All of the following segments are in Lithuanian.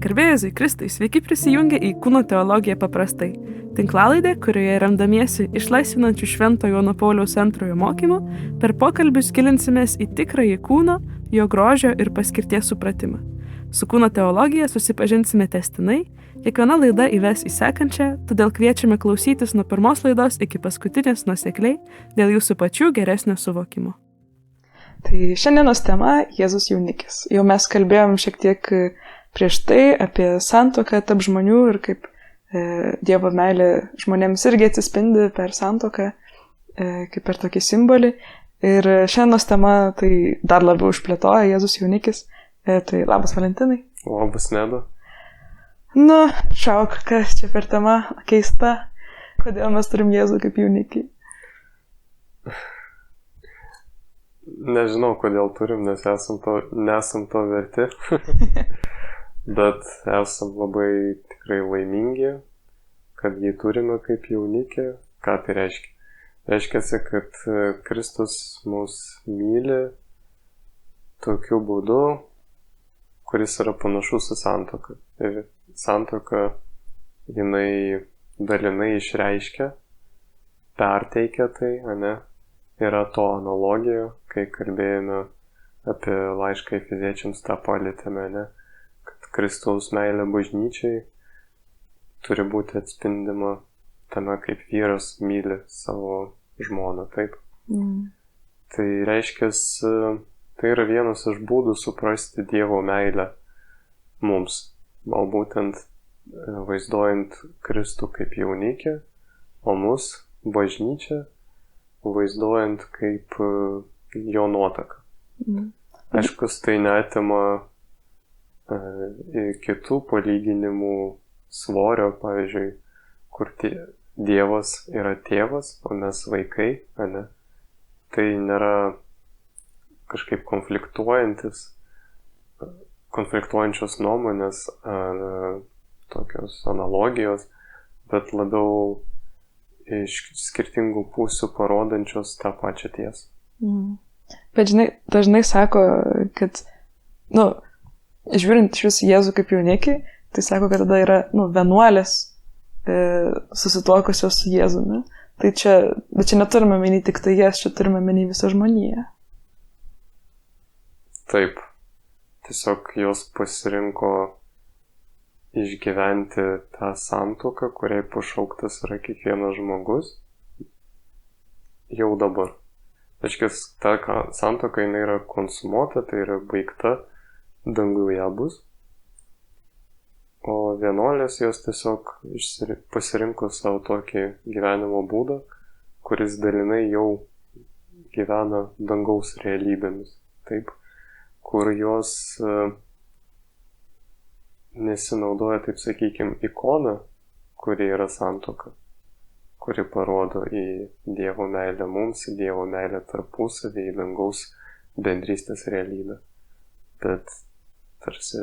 Garbėjai Kristui, sveiki prisijungę į Kūno teologiją paprastai. Tinklalaidė, kurioje remdamiesi išlaisvinančių Švento Jono Pauliaus II mokymu, per pokalbius gilinsimės į tikrąjį kūno, jo grožio ir paskirties supratimą. Su Kūno teologija susipažinsime tęstinai, kiekviena laida įves į sekančią, todėl kviečiame klausytis nuo pirmos laidos iki paskutinės nuosekliai dėl jūsų pačių geresnio suvokimo. Tai šiandienos tema – Jėzus jaunikis. Jau mes kalbėjom šiek tiek prieš tai apie santuoką tarp žmonių ir kaip Dievo meilė žmonėms irgi atsispindi per santuoką, kaip per tokį simbolį. Ir šiandienos tema tai dar labiau išplėtoja Jėzus jaunikis. Tai labas Valentinai. Labas Neda. Nu, šauk, kas čia per tema keista. Kodėl mes turim Jėzų kaip jaunikį? Nežinau, kodėl turim, nes nesam to verti. Bet esam labai tikrai laimingi, kad jį turime kaip jaunikį. Ką tai reiškia? Reiškia, kad Kristus mus myli tokiu būdu, kuris yra panašus į santuoką. Ir santuoka jinai dalinai išreiškia, perteikia tai, ane? Yra to analogija, kai kalbėjome apie laišką Efeziečiams, tą palietėme, ne? Kristaus meilė bažnyčiai turi būti atspindima tame, kaip vyras myli savo žmoną, taip? Tai reiškia, tai yra vienas iš būdų suprasti Dievo meilę mums, o būtent vaizduojant Kristų kaip jaunikį, o mus, bažnyčią, vaizduojant kaip jo nuotaką. Aišku, tai neatima kitų palyginimų svorio, pavyzdžiui, kur Dievas yra tėvas, o mes vaikai, ane? Tai nėra kažkaip konfliktuojančios nuomonės ar tokios analogijos, bet labiau iš skirtingų pusių parodančios tą pačią tiesą. Bet žinai, dažnai sako, kad, žiūrint iš vis Jėzų kaip jaunikį, tai sako, kad tada yra, vienuolės susituokusios su Jėzumi. Bet čia neturime meni tik tai jas, čia turime meni visą žmoniją. Taip. Tiesiog jos pasirinko išgyventi tą santuoką, kuriai pašauktas yra kiekvienas žmogus jau dabar. Reiškia, ta santuoka jinai yra konsumuota, tai yra baigta, danguje bus, o vienuolės jos tiesiog pasirinko savo tokį gyvenimo būdą, kuris dalinai jau gyvena dangaus realybėmis, taip, kur jos nesinaudoja, taip sakykime, ikoną, kuri yra santuoka, kuri parodo į Dievo meilę mums, į Dievo meilę tarpusavį, į dangaus bendrystės realybę. Bet tarsi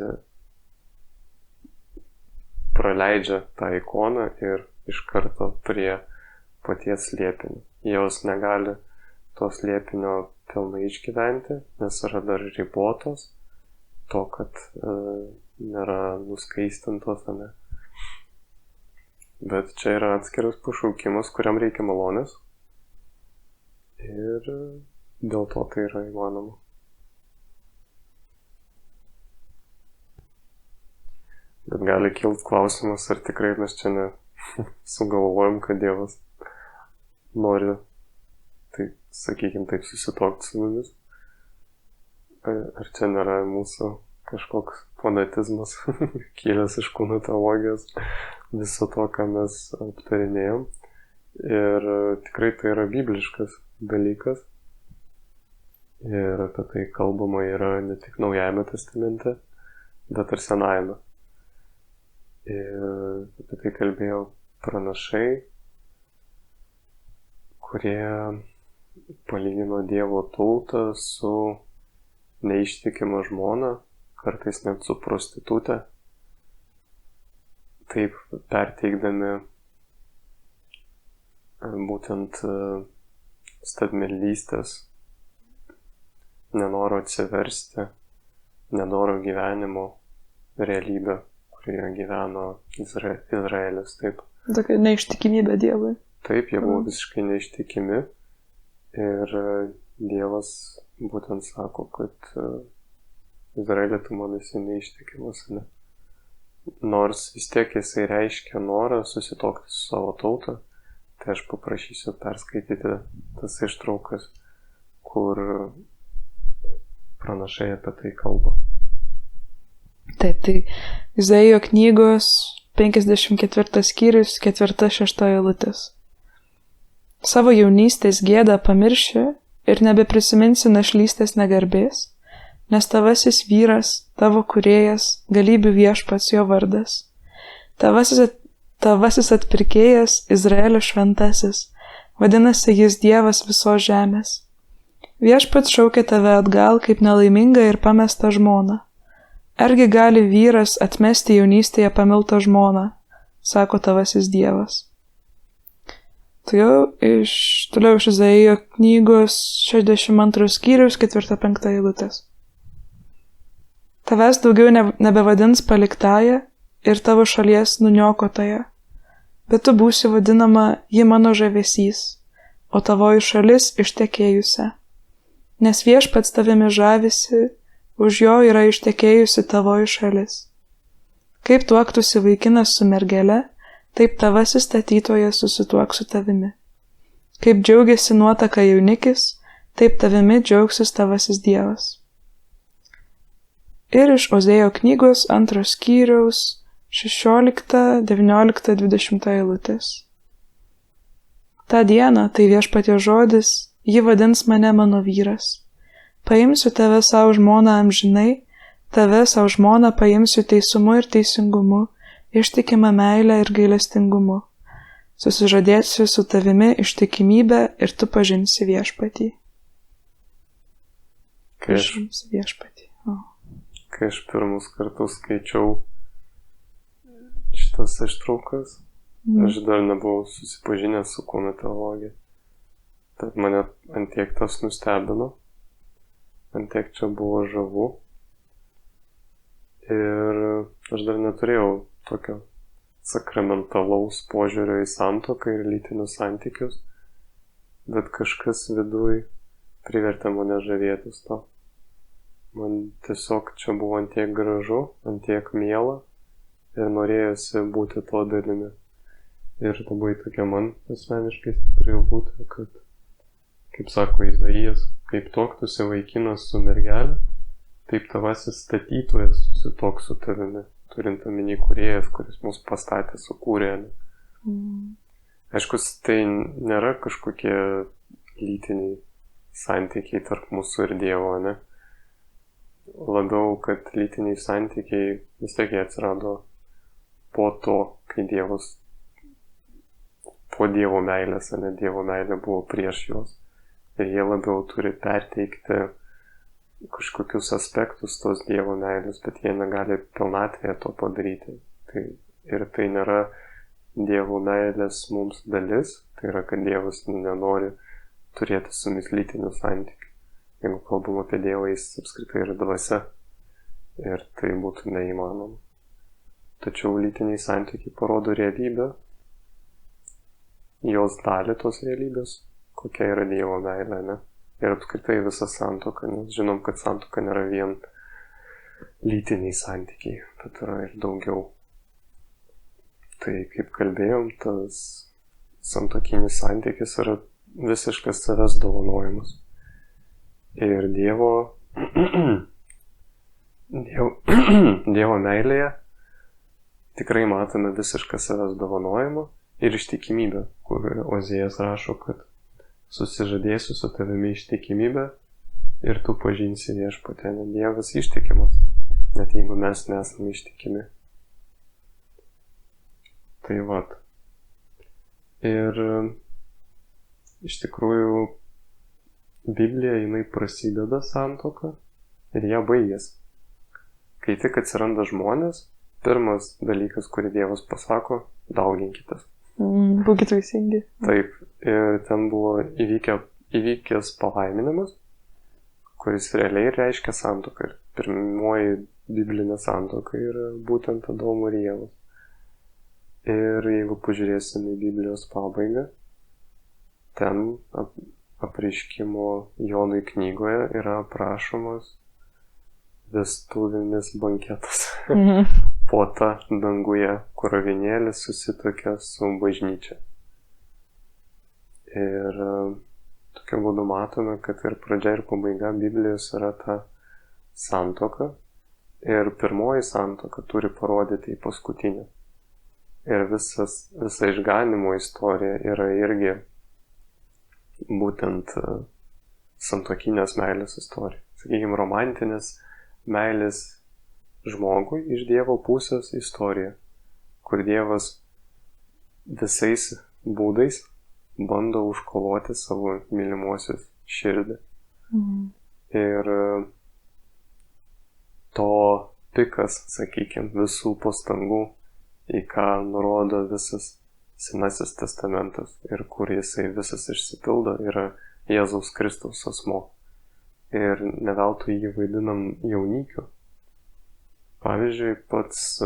praleidžia tą ikoną ir iš karto prie paties slėpinio. Jos negali to slėpinio pilnai išgyventi, nes yra dar ribotos to, kad nėra nuskaistintos, ne. Bet čia yra atskiras pašaukimas, kuriam reikia malonės ir dėl to tai yra įmanoma. Bet gali kilti klausimas, ar tikrai mes čia sugalvojam, kad Dievas nori, tai sakykime taip, susituokti su mumis. Ar čia nėra mūsų kažkoks fanatizmas, kilęs iš kūno teologijos, viso to, ką mes aptarinėjom. Ir tikrai tai yra bibliškas dalykas. Ir apie tai kalbama yra ne tik Naujajame testamente, bet ir Senajame. Ir apie tai kalbėjo pranašai, kurie palygino Dievo tautą su neištikima žmona, kartais net su prostitute, taip perteikdami būtent stabmeldystės, nenoro atsiversti, nedoro gyvenimo realybę, kurioje gyveno Izraelis, taip. Tokia neištikimybė Dievui. Taip, jie buvo visiškai neištikimi ir Dievas būtent sako, kad Izraelė, tu man esi neištikimas, ne? Nors vis tiek jisai reiškia norą susituokti su savo tautą, tai aš paprašysiu perskaityti tas ištraukas, kur pranašai apie tai kalba. Taip, tai Izaijo knygos 54 skyrius, 4-6 eilutės. Savo jaunystės gėdą pamirši ir nebeprisiminsi našlystės negarbės, nes tavasis vyras, tavo kūrėjas, galybių viešpats jo vardas. Tavasis atpirkėjas, Izraelio šventasis, vadinasi jis Dievas visos žemės. Viešpats šaukia tave atgal kaip nelaimingą ir pamestą žmoną. Argi gali vyras atmesti jaunystėje pamiltą žmoną, sako tavasis Dievas. Toliau iš Izaijo knygos 62 skyrius 4-5 eilutės. Tavęs daugiau nebevadins paliktąją ir tavo šalies nuniokotoje, bet tu būsi vadinama ji mano žavesys, o tavoji šalis ištekėjusia. Nes viešpats tavimi žavisi, už jo yra ištekėjusi tavoji šalis. Kaip tuoktųsi vaikinas su mergele, taip tavasis statytojas susituoks su tavimi. Kaip džiaugiasi nuotaka jaunikis, taip tavimi džiaugsis tavasis Dievas. Ir iš Ozėjo knygos 2 skyriaus 16, 19, 20 eilutės. Ta diena, tai viešpaties žodis, ji vadins mane mano vyras. Paimsiu tave savo žmoną amžinai, tave savo žmoną paimsiu teisumu ir teisingumu, ištikimą meilę ir gailestingumu. Susižadėsiu su tavimi ištikimybę ir tu pažinsi viešpatį. Kai aš pirmus kartus skaičiau šitas ištraukas, aš dar nebuvau susipažinęs su kūno teologija. Tad mane antiek tas nustebino, antiek čia buvo žavu. Ir aš dar neturėjau tokio sakramentalaus požiūrio į santuoką ir lytinius santykius, bet kažkas viduj privertė mane žavėtis to. Man tiesiog čia buvo antiek gražu, antiek miela ir norėjosi būti to dalimi. Ir labai tokia man asmeniškai stipriai būti, kad, kaip sako Izaijas, kaip tuoktųsi vaikinas su mergelė, taip tavasis statytojas susituoks su tavimi, turint omeny kūrėjas, kuris mus pastatė, sukūrė. Aišku, tai nėra kažkokie lytiniai santykiai tarp mūsų ir Dievo, ne? Labiau, kad lytiniai santykiai vis tiek jie atsirado po to, kai Dievas, po Dievo meilės, ne? Dievo meilė buvo prieš juos. Ir jie labiau turi perteikti kažkokius aspektus tos Dievo meilės, bet jie negali pilnatvėje to padaryti. Ir tai nėra Dievo meilės mums dalis, tai yra, kad Dievas nenori turėti su mumis lytinių santykių. Jeigu kalbam apie Dievą, jis apskritai yra dvasia ir tai būtų neįmanoma. Tačiau lytiniai santykiai parodo realybę, jos dalį tos realybės, kokia yra Dievo meilė, ne? Ir apskritai visa santuoka, nes žinom, kad santuoka nėra vien lytiniai santykiai, bet yra ir daugiau. Tai kaip kalbėjom, tas santuokinis santykis yra visiškas savęs dovanojimas. Ir Dievo meilėje tikrai matome visišką savęs dovanojimą ir ištikimybę, kur Ozėjas rašo, kad susižadėsiu su tavimi ištikimybę ir tu pažinsi viešpatį. Dievas ištikimas, net jeigu mes nesame ištikimi. Tai vat. Ir iš tikrųjų Biblija, jinai prasideda santuoka ir ją baigėsi. Kai tik atsiranda žmonės, pirmas dalykas, kurį Dievas pasako, dauginkitės. Būkite vaisingi. Taip, ir ten buvo įvykę įvykęs palaiminimas, kuris realiai reiškia santuoką. Ir pirmoji biblinė santuoka yra būtent Adomo ir Ievos. Ir jeigu pažiūrėsime į Biblijos pabaigą, ten apreiškimo Jonui knygoje yra aprašomas vestuvinis banketas. Puota danguje, kur avinėlis susituokė su bažnyčia. Ir tokiu būdu matome, kad ir pradžia ir pabaiga Biblijos yra ta santuoka. Ir pirmoji santuoka turi parodyti į paskutinę. Ir visa išganimo istorija yra irgi būtent santuokinės meilės istorija. Sakykime, romantinės meilės žmogui iš Dievo pusės istorija, kur Dievas visais būdais bando užkovoti savo mylimuosius širdį. Ir to pikas, sakykime, visų pastangų, į ką nurodo visas Senasis testamentas ir kur jisai visas išsipildo, yra Jėzaus Kristaus asmuo. Ir ne veltui jį vaidinam jaunikiu. Pavyzdžiui, pats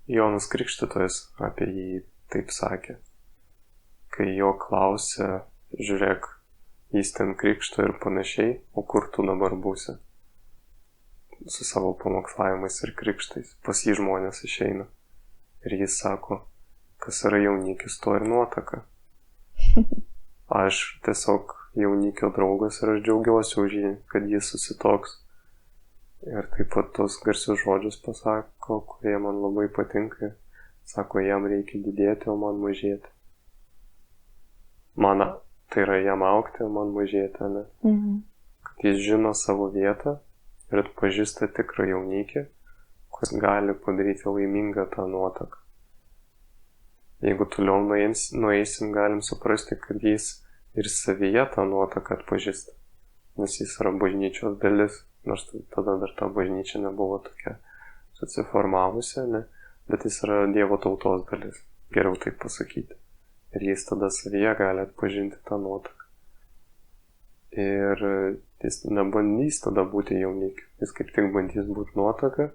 Jonas Krikštytojas apie jį taip sakė, kai jo klausė, žiūrėk, jis ten krikšto ir panašiai, o kur tu dabar būsi? Su savo pamokslavimais ir krikštais. Pas jį žmonės išeina. Ir jis sako, kas yra jaunikis, to ir nuotaka. Aš tiesiog jaunikio draugas ir aš džiaugiuosi už jį, kad jis susitoks. Ir taip pat tos garsius žodžius pasako, kurie man labai patinka. Sako, jam reikia didėti, o man mažėti. Tai yra jam augti, o man mažėti, ne? Kad jis žino savo vietą ir atpažįsta tikrą jaunikį, kuris gali padaryti laimingą tą nuotaką. Jeigu toliau nueisim, galim suprasti, kad jis ir savyje tą nuotaką atpažįsta, nes jis yra bažnyčios dalis, nors tada dar ta bažnyčia nebuvo tokia susiformavusi, ne? Bet jis yra Dievo tautos dalis, geriau taip pasakyti. Ir jis tada savyje gali atpažinti tą nuotaką. Ir jis nebandys tada būti jaunikiu, jis kaip tik bandys būti nuotaka,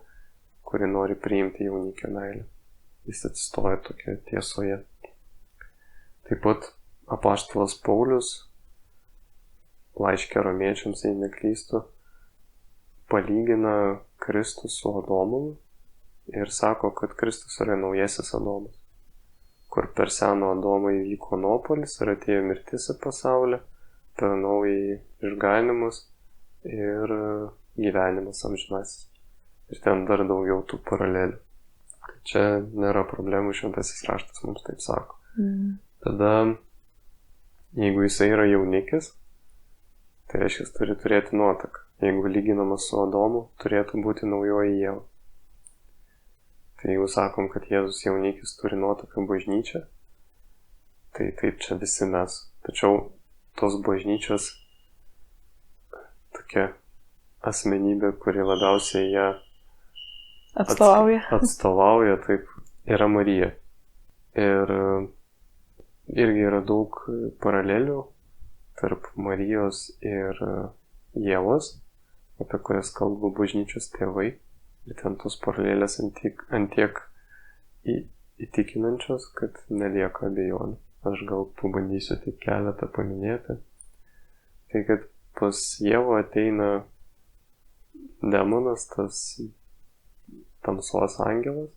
kuri nori priimti jaunikio meilę. Jis atsistoja tokia tiesoje. Taip pat apaštalas Paulius laiške romiečiams, jei neklystu, palygina Kristų su Adomu ir sako, kad Kristus yra naujasis Adomas, kur per seno Adomą įvyko nuopuolis ir atėjo mirtis į pasaulį, per naująjį išganymas ir gyvenimas amžinasis. Ir ten dar daugiau tų paralelių. Čia nėra problemų, šventasis raštas mums taip sako. Tada, jeigu jisai yra jaunikis, tai reiškia, turi turėti nuotaką. Jeigu lyginamas su Adomu, turėtų būti naujoji Ieva. Tai jeigu sakom, kad Jėzus jaunikis turi nuotaką bažnyčią, tai taip čia visi mes. Tačiau tos bažnyčios tokia asmenybė, kuri labiausiai ją atstovauja, taip, yra Marija. Ir irgi yra daug paralelių tarp Marijos ir Ievos, apie kurias kalba bažnyčios tėvai. Ir ten tos paralelės antiek įtikinančios, kad nelieka abejonių. Aš gal pabandysiu tik keletą paminėti. Tai kad pas Ievą ateina demonas, tas tamsos angelas,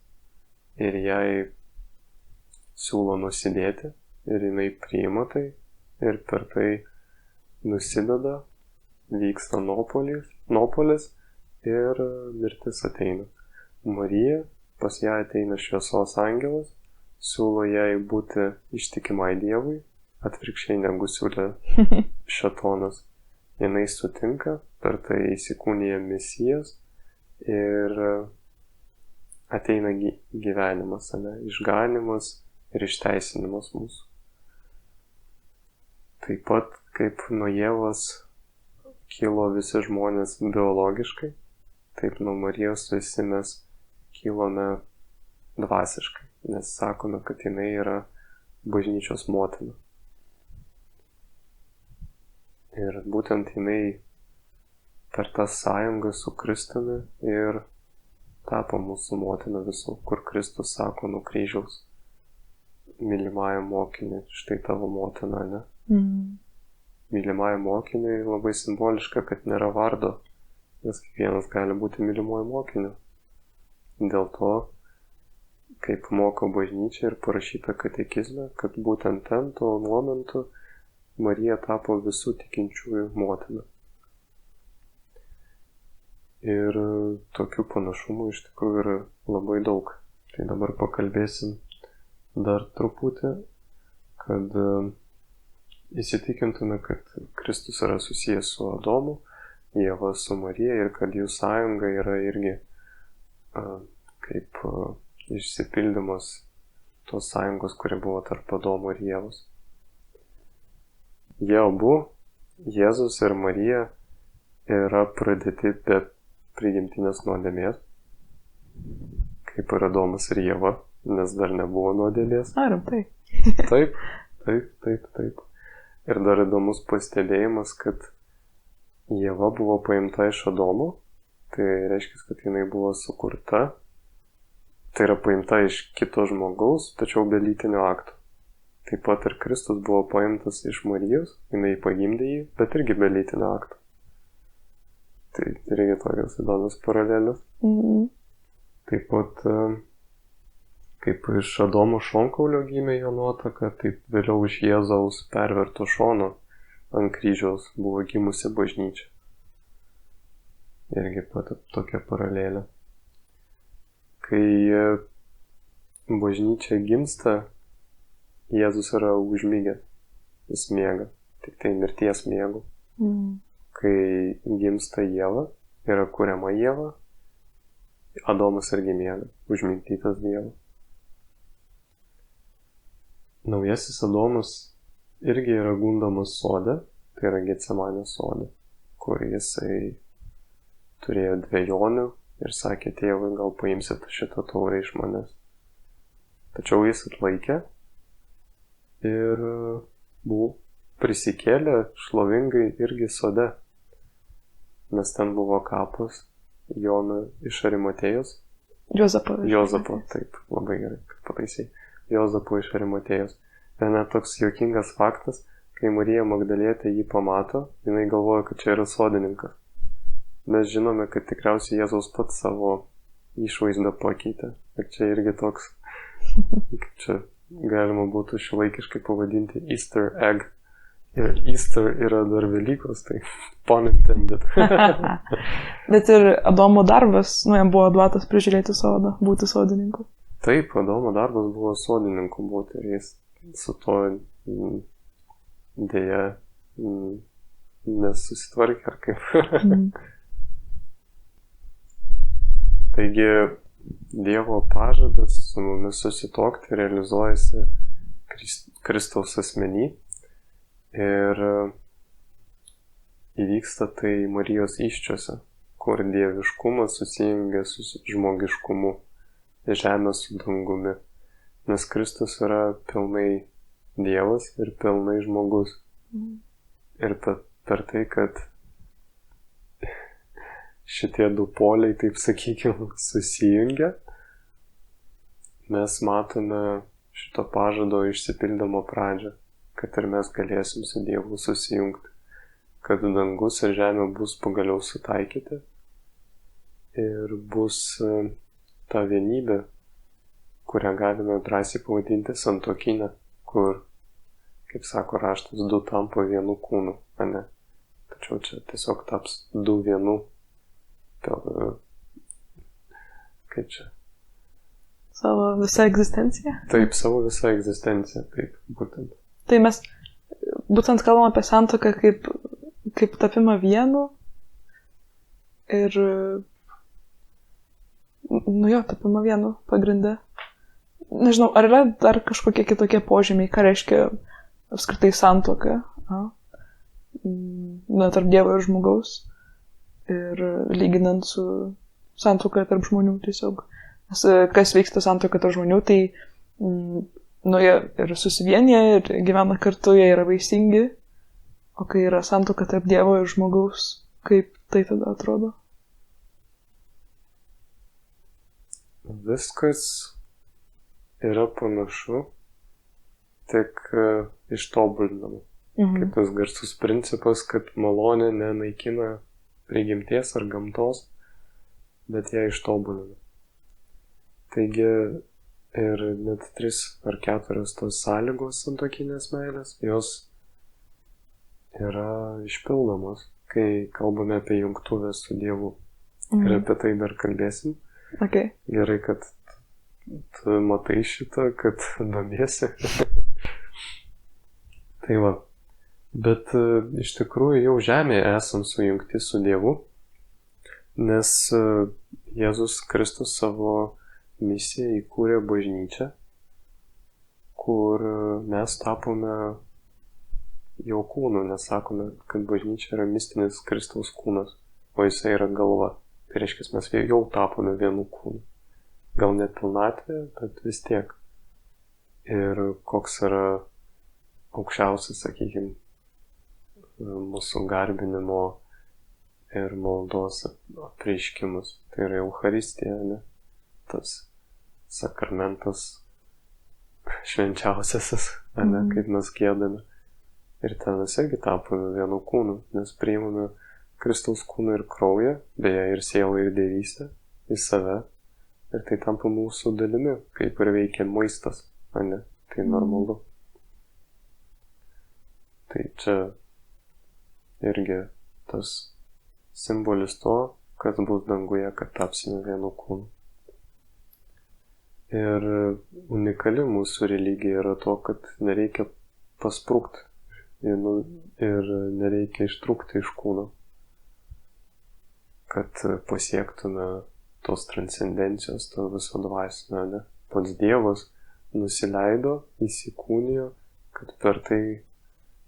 ir jai siūlo nusidėti, ir jinai priima tai, ir per tai nusideda, vyksta nuopuolis ir mirtis ateina. Marija, pas ją ateina šviesos angelas, siūlo jai būti ištikimai Dievui, atvirkščiai negu siūlė šėtonas. Jinai sutinka, per tai įsikūnija Mesijas ir ateina gyvenimas, išganimas ir išteisinimas mūsų. Taip pat, kaip nuo Ievos kilo visi žmonės biologiškai, taip nuo Marijos visi mes kilome dvasiškai, nes sakome, kad jinai yra bažnyčios motina. Ir būtent jinai per tą sąjungą su Kristumi ir tapo mūsų motina visų, kur Kristus sako nuo kryžiaus mylimajam mokiniui, štai tavo motina, ne? Mylimajam mokiniui labai simboliška, kad nėra vardo, nes kiekvienas gali būti mylimuoju mokiniu. Dėl to, kaip moko bažnyčia ir parašyta katekizme, kad būtent ten tuo momentu Marija tapo visų tikinčiųjų motina. Ir tokių panašumų iš tikrųjų yra labai daug. Tai dabar pakalbėsim dar truputį, kad įsitikintume, kad Kristus yra susijęs su Adomu, Ieva su Marija ir kad jų sąjunga yra irgi kaip išsipildymas tos sąjungos, kuri buvo tarp Adomo ir Ievos. Jie abu, Jėzus ir Marija, yra pradėti be prigimtinės nuodėmės, kaip ir Adomas ir Ieva, nes dar nebuvo nuodėmės. Rimtai. Taip. Ir dar įdomus pastebėjimas, kad Ieva buvo paimta iš Adomo, tai reiškia, kad jinai buvo sukurta, tai yra paimta iš kito žmogaus, tačiau be lytinio akto. Taip pat ir Kristus buvo paimtas iš Marijos, jinai pagimdė jį, bet irgi be lytinio akto. Tai irgi tokios įdomios paralelės. Taip pat, kaip iš Adomo šonkaulio gimė jo nuotaka, taip vėliau iš Jėzaus perverto šono ant kryžiaus buvo gimusi bažnyčia. Irgi pat tokia paralelė. Kai bažnyčia gimsta, Jėzus yra užmigęs, jis miega, tik tai mirties miegu. Kai gimsta Ieva, yra kuriama Ieva, Adomas irgi miega, užmigdytas Dievo. Naujasis Adomas irgi yra gundomas sode, tai yra Getsemanės sode, kur jisai turėjo dvejonių ir sakė tėvui, gal paimsit šitą taurę iš manęs. Tačiau jis atlaikė ir buvo prisikėlę šlovingai irgi sode, nes ten buvo kapas Jono iš Arimatėjos. Juozapo, taip, labai gerai, kad pataisai. Juozapo iš Arimatėjos. Ir net toks juokingas faktas, kai Marija Magdalietė jį pamato, jinai galvoja, kad čia yra sodininkas. Mes žinome, kad tikriausiai Jėzaus pats savo išvaizdą pakeitė. Ir čia irgi toks, kaip čia galima būtų šiuolaikiškai pavadinti Easter egg. Ir Easter yra dar Velykos, tai pun intended. Bet ir Adomo darbas, jam buvo duotas prižiūrėti sodą, būti sodininku. Taip, Adomo darbas buvo sodininku būti ir jis su to dėja nesusitvarkė ar kaip. Taigi Dievo pažadas su mumis susituokti realizuojasi Kristaus asmeny ir įvyksta tai Marijos įsčiose, kur dieviškumas susijungia su žmogiškumu, žemė su dangumi, nes Kristus yra pilnai Dievas ir pilnai žmogus. Ir per tai, kad šitie du poliai, taip sakykime, susijungia, mes matome šito pažado išsipildymo pradžią, kad ir mes galėsim su Dievu susijungti, kad dangus ir žemė bus pagaliau sutaikyti ir bus ta vienybė, kurią galime drąsiai pavadinti santuokinę, kur, kaip sako raštas, du tampa vienu kūnu, ane? Tačiau čia tiesiog taps du vienu. Kaip čia? Savo visą egzistenciją? Taip, savo visą egzistenciją, taip, būtent. Tai mes būtent kalbam apie santuoką kaip tapimą vienu ir tapimą vienu pagrinde. Nežinau, ar yra dar kažkokie kitokie požymiai, ką reiškia apskritai santuoka, tarp Dievo ir žmogaus. Ir lyginant su santuoka tarp žmonių tiesiog. Nes kas vyksta santuoka tarp žmonių, tai jie ir susivienyje, ir gyvena kartu, jie yra vaisingi, O kai yra santuoka tarp Dievo ir žmogaus, kaip tai tada atrodo? Viskas yra panašu, tik ištobulinama. Kaip tas garsus principas, kad malonė nenaikina prigimties ar gamtos, bet ją ištobulina. Taigi ir net 3 ar 4 tos sąlygos santuokinės meilės, jos yra išpildomos, kai kalbame apie jungtuvę su Dievu. Ir apie tai dar kalbėsim. Okay. Gerai, kad tu matai šitą, kad domiesi. Tai va. Bet iš tikrųjų jau žemėje esam sujungti su Dievu, nes Jėzus Kristus savo misiją įkūrė bažnyčią, kur mes tapome jo kūnu, nes sakome, kad bažnyčia yra mistinis Kristaus kūnas, o jisai yra galva. Tai reiškia, mes jau tapome vienu kūnu. Gal net pilnatvė, bet vis tiek. Ir koks yra aukščiausias, sakykime, mūsų garbinimo ir maldos apreiškimas. Tai yra Eucharistija, ne? Tas sakramentas švenčiausiasis, ne? Kaip mes giedame. Ir ten mes irgi tapome vienu kūnu, nes priimame Kristaus kūną ir kraują, beje ir sielą ir dievystę į save. Ir tai tampa mūsų dalimi, kaip ir veikia maistas, ne? Tai normalu. Tai čia irgi tas simbolis to, kas bus danguje, kad tapsime vienu kūnu. Ir unikali mūsų religija yra to, kad nereikia pasprūkti ir nereikia ištrūkti iš kūno, kad pasiektume tos transcendencijos, to viso dvasinio, ne? Pats Dievas nusileido, įsikūnijo, kad per tai,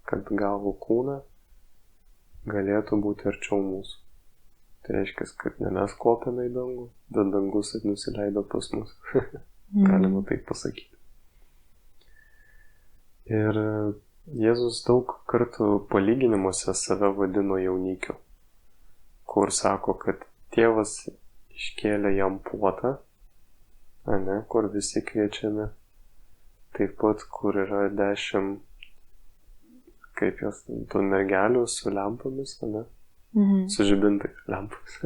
kad gavo kūną, galėtų būti arčiau mūsų. Tai reiškia, kad ne mes kopėme į dangų, bet dangus nusileido pas mus. Galima taip pasakyti. Ir Jėzus daug kartų palyginimuose save vadino jaunikiu, kur sako, kad tėvas iškėlė jam puotą, ne, kur visi kviečiami, taip pat, kur yra 10, kaip jos, tų mergelių su lempomis, ne, su žibintais lempomis.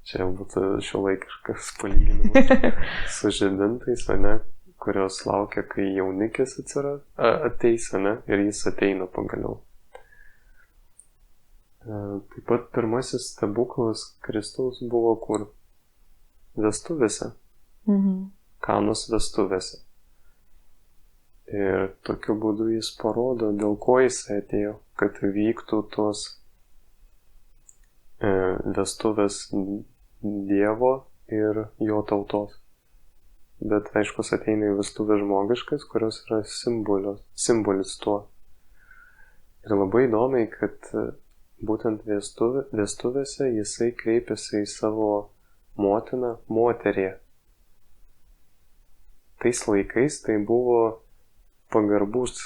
Čia būtų šiuolaikiškas palyginimas su žibintais, ne, kurios laukia, kai jaunikis ateis, ne, ir jis ateina pagaliau. Taip pat pirmasis stebuklas Kristaus buvo kur? Vestuvėse. Kanos vestuvėse. Ir tokiu būdu jis parodo, dėl ko jis atėjo, kad vyktų tos vestuvės Dievo ir jo tautos. Bet aišku, ateina į vestuvę žmogiškas, kurios yra simbolis tuo. Ir labai įdomiai, kad būtent vestuvėse jisai kreipiasi į savo motiną moterį. Tais laikais tai buvo pagarbus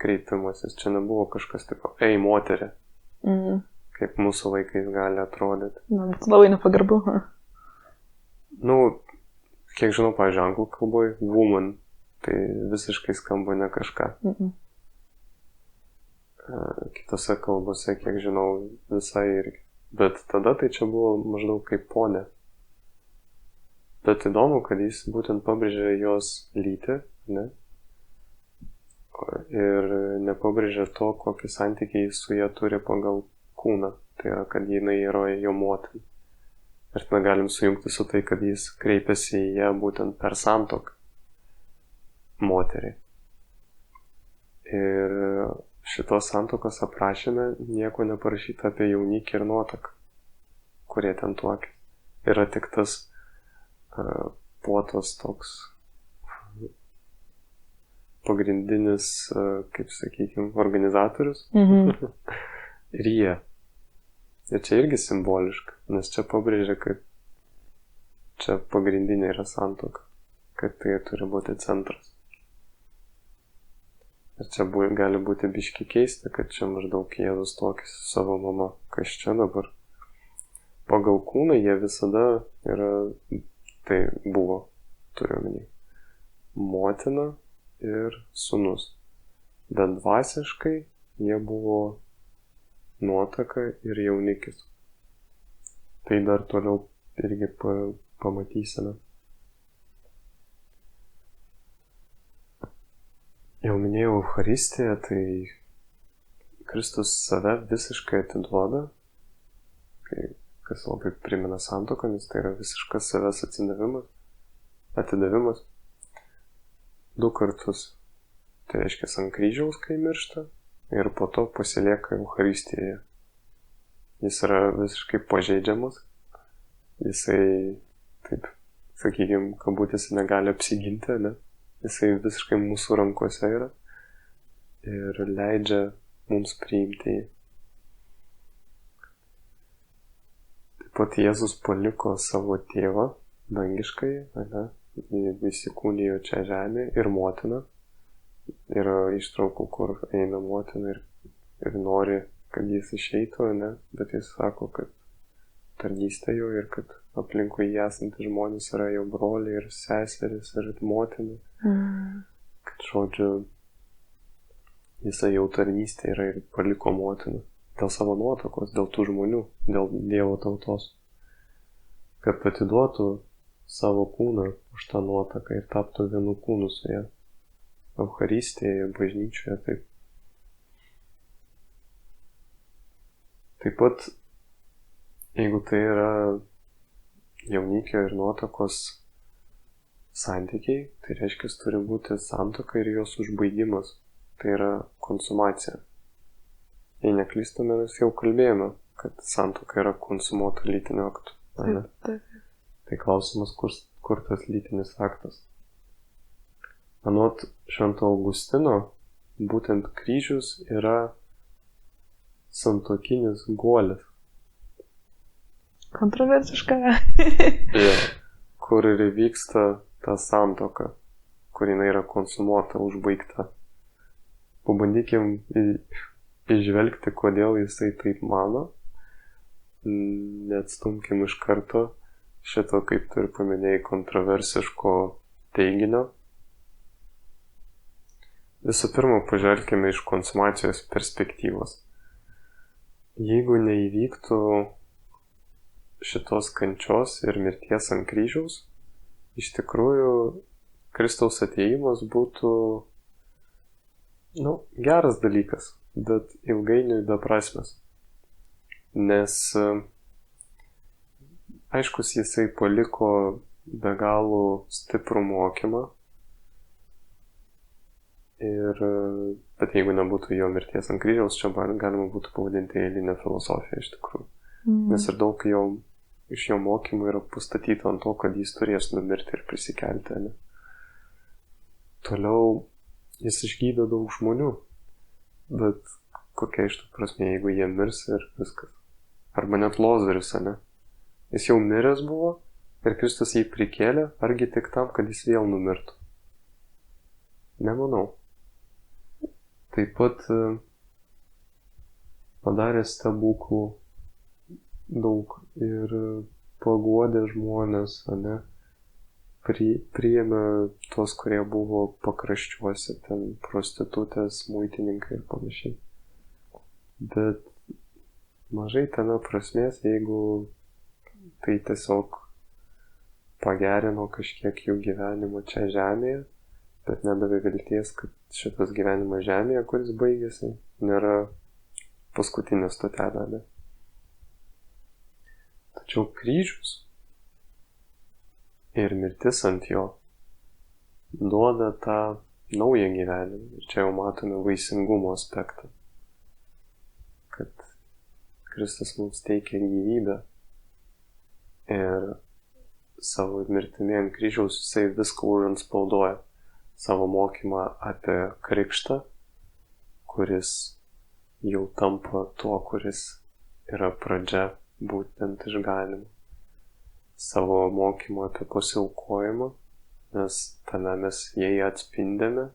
kreipimasis. Čia nebuvo kažkas tipo, ei moterį, kaip mūsų laikais gali atrodyti. Na, bet labai nepagarbu. Nu, kiek žinau, pavyzdžiui, anglų kalboj, woman, tai visiškai skamba ne kažką. Kitose kalbose, kiek žinau, visai irgi. Bet tada tai čia buvo maždaug kaip ponė. Bet įdomu, kad jis būtent pabrėžė jos lytį, ne? Ir nepabrėžė to, kokį santykį jis su ją turi pagal kūną. Tai yra, kad jinai yra jo motina. Ir tada galim sujungti su tai, kad jis kreipiasi į ją būtent per santuoką moteriai. Ir šitos santuokos aprašyme nieko neparašyta apie jaunikį ir nuotaką, kurie ten tuokė. Yra tik tas puotos toks pagrindinis, kaip sakykime, organizatorius. Ir jie. Ir čia irgi simboliška, nes čia pabrėžia, kad čia pagrindinė yra santuoka, kad tai turi būti centras. Ir čia gali būti biški keista, kad čia maždaug Jėzus tokis su savo mama. Kas čia dabar? Pagal kūną jie visada yra, tai buvo, turiu omeny, motina ir sūnus. Bet dvasiškai jie buvo nuotaka ir jaunikis. Tai dar toliau irgi pamatysime. Jau minėjau Eucharistiją, tai Kristus save visiškai atiduoda, kas labai primena santuoką, nes tai yra visiškas savęs atidavimas. 2 kartus. Tai reiškia ant kryžiaus, kai miršta, ir po to pasilieka Eucharistijoje. Jis yra visiškai pažeidžiamas. Jisai, taip, sakykime, kabutėse negali apsiginti, ne? Jisai visiškai mūsų rankose yra ir leidžia mums priimti jį. Taip pat Jėzus paliko savo tėvą dangiškai, įsikūnijo čia žemė ir motina. Yra ištraukų, kur eina motina ir nori, kad jis išeitų, ne? Bet jis sako, kad tarnystė jo ir kad aplinkui jį esantys žmonės yra jo broliai ir seserys ir motina. Kad žodžiu, jisai jau tarnystė yra ir paliko motiną. Dėl savo nuotakos, dėl tų žmonių, dėl Dievo tautos. Kad atiduotų savo kūną už tą nuotaką ir taptų vienu kūnu su ja. Eucharistijoje, bažnyčioje, taip. Taip pat, jeigu tai yra jaunikio ir nuotakos santykiai, tai reiškia, turi būti santuoka ir jos užbaigimas. Tai yra konsumacija. Jei neklystame, mes jau kalbėjome, kad santuoka yra konsumuota lytiniu aktu. Taip. Tai klausimas, kur tas lytinis aktas. Anot Švento Augustino, būtent kryžius yra santuokinis guolis. Kontroversiška. Kur ir vyksta ta santuoka, kur jinai yra konsumuota, užbaigta. Pabandykim įžvelgti, kodėl jisai taip mano. Neatstumkim iš karto šito, kaip tu ir paminėjai, kontroversiško teiginio. Visų pirma, pažvelkime iš konsumacijos perspektyvos. Jeigu neįvyktų šitos kančios ir mirties ant kryžiaus, iš tikrųjų Kristaus atėjimas būtų, geras dalykas, bet ilgainiui beprasmis. Nes, aiškus, jisai paliko be galo stiprų mokymą, bet jeigu nebūtų jo mirties ant kryžiaus, čia galima būtų pavadinti eilinę filosofiją iš tikrųjų. Nes ir daug iš jo mokymų yra pastatyta ant to, kad jis turės numirti ir prisikelti. Ne? Toliau jis išgydo daug žmonių, bet kokia iš tų prasme, jeigu jie mirs ir viskas. Arba net Lozorius, ne? Jis jau miręs buvo ir Kristus jį prikėlė, argi tik tam, kad jis vėl numirtų. Nemanau. Taip pat padarė stebuklų daug ir paguodė žmonės, ne? Priėmė tuos, kurie buvo pakraščiuose, ten prostitutės, muitininkai ir panašiai. Bet mažai tame prasmės, jeigu tai tiesiog pagerino kažkiek jų gyvenimo čia žemėje, bet nedavė vilties, kad šitas gyvenimas žemėje, kuris baigėsi, nėra paskutinė stotelė. Ne? Tačiau kryžius ir mirtis ant jo duoda tą naują gyvenimą. Ir čia jau matome vaisingumo aspektą. Kad Kristus mums teikia gyvybę ir savo mirtimi ant kryžiaus jisai viską užantspaudoja. Savo mokymą apie krikštą, kuris jau tampa tuo, kuris yra pradžia būtent išganimo. Savo mokymą apie pasiaukojimą, nes tame mes jai atspindėme.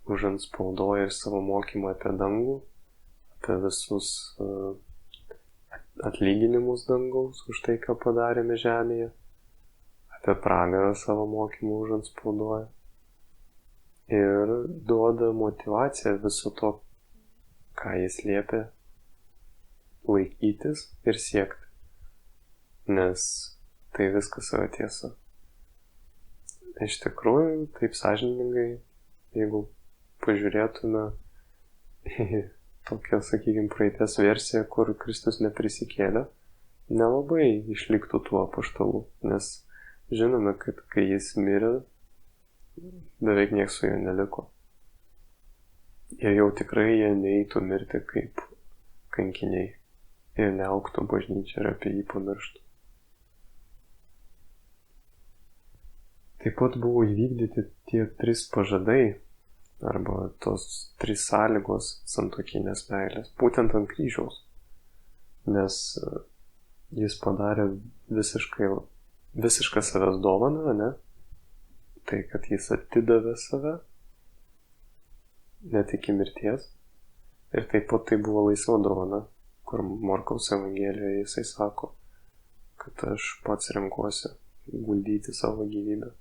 užantspaudoja ir savo mokymą apie dangų, apie visus atlyginimus dangaus už tai, ką padarėme žemėje, apie pragarą savo mokymą užantspaudoja ir duoda motyvaciją viso to, ką jis liepia laikytis ir siekti, nes tai viskas yra tiesa. Iš tikrųjų, taip sąžiningai, jeigu pažiūrėtume į tokią, sakykime, praeities versiją, kur Kristus neprisikėlė, nelabai išliktų tų apaštalų, nes žinome, kad kai jis mirė, beveik nieks su juo neliko. Ir jau tikrai jie neįtų mirti kaip kankiniai ir neauktų bažnyčią ir apie jį pamirštų. Taip pat buvo įvykdyti tie 3 pažadai, arba tos 3 sąlygos santuokinės meilės, būtent ant kryžiaus. Nes jis padarė visišką savęs dovaną, ne? Tai, kad jis atidavė save, net iki mirties. Ir taip pat tai buvo laisva dovana, kur Morkaus Evangelijoje jisai sako, kad aš pats renkuosi guldyti savo gyvybę.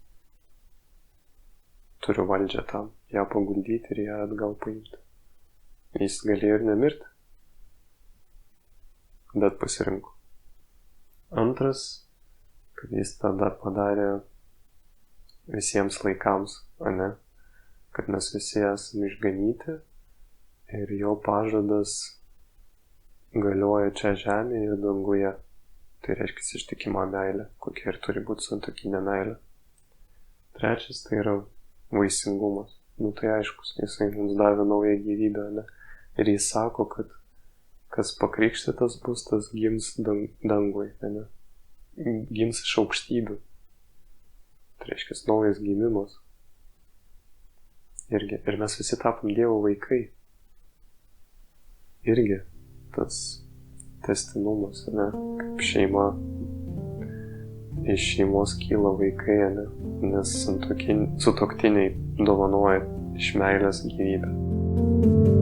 Turiu valdžią tam, ją paguldyti ir ją atgal paimti. Jis galėjo ir nemirti, bet pasirinko. Antras, kad jis tada padarė visiems laikams, ane? Kad mes visi esame išganyti ir jo pažadas galioja čia žemėje ir danguje. Tai reiškia ištikima meilė, kokia ir turi būti santuokinė meilė. Trečias, tai yra vaisingumas. Tai aiškus, jisai mums davė naują gyvybę, ne? Ir jis sako, kad kas pakrikštytas bus, tas gims dangui, ne? Gims iš aukštybių. Tai reiškia naujas gimimas. Ir mes visi tapom Dievo vaikai. Irgi tas tęstinumas, ne? Kaip šeima. Iš šeimos kyla vaikai, ne? Nes sutuoktiniai dovanoja iš meilės gyvybę.